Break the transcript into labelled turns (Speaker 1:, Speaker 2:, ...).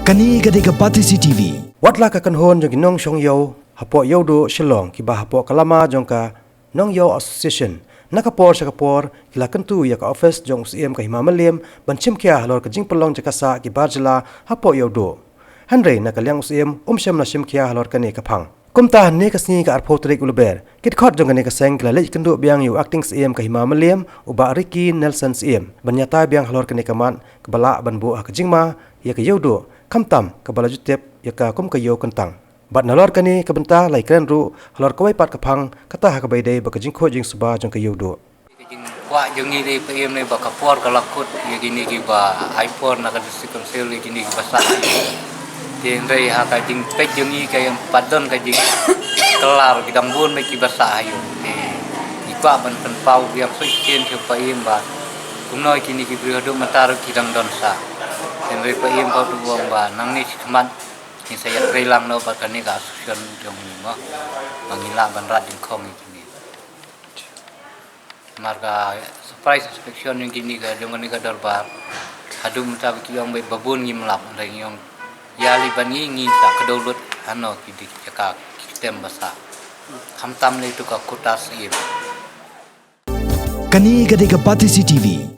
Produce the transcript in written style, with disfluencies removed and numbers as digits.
Speaker 1: Kani gadega pati CCTV.
Speaker 2: Watla ka kanhon jong nong shong yo hapo yo do shillong ki ba hapo kalama jong ka nong yo association nakapor sa kapor kila kantu ya ka office jong CM ka himamalem banchim kya halor ka jing pelong jakasa ki barjala hapo yo do hanre nakalyang CM sham na shim kya halor ka ne ka phang kumta ne ka sni ka arpho trik ulber kit khot jong ne ka seng kila le kandu biang yu acting CM ka himamalem uba Ricky Nelson CM banyata biang halor ka ne ka man kbala banbu ka jingma ya ka yo do kamtam kabala jutep yaka kum kayo kentang bat nalor kani kabenta lai kren ru halor kawai pat kapang kata ha kabai dei baka jingkho jing suba jong kayo do
Speaker 3: jing wa jong ni dei pm ne baka por kalakut ye gini ki ba iphone na ka disikon sel ye gini ki basa tin rei ha ka jing pek jong ni ka yang padon ka jing kelar kidang bun me ki basa ayo ikwa ban pen pau yang sukin ke pm ba kumnoi kini ki briodo matar kidang don sa dan mereka yang kau tu buang ba nang ni cuma ni saya trilang no bahkan ni ka asusion jong ni mo mangila banrat jing kong ini marga surprise inspection yang kini ka jong ni ka darbar hadu mata ki yang babun ni melap reng yang yali bani ngi ta kedolut ano ki di jaka sistem basa hamtam le tu ka kutas im
Speaker 1: Kani gadega pati CCTV.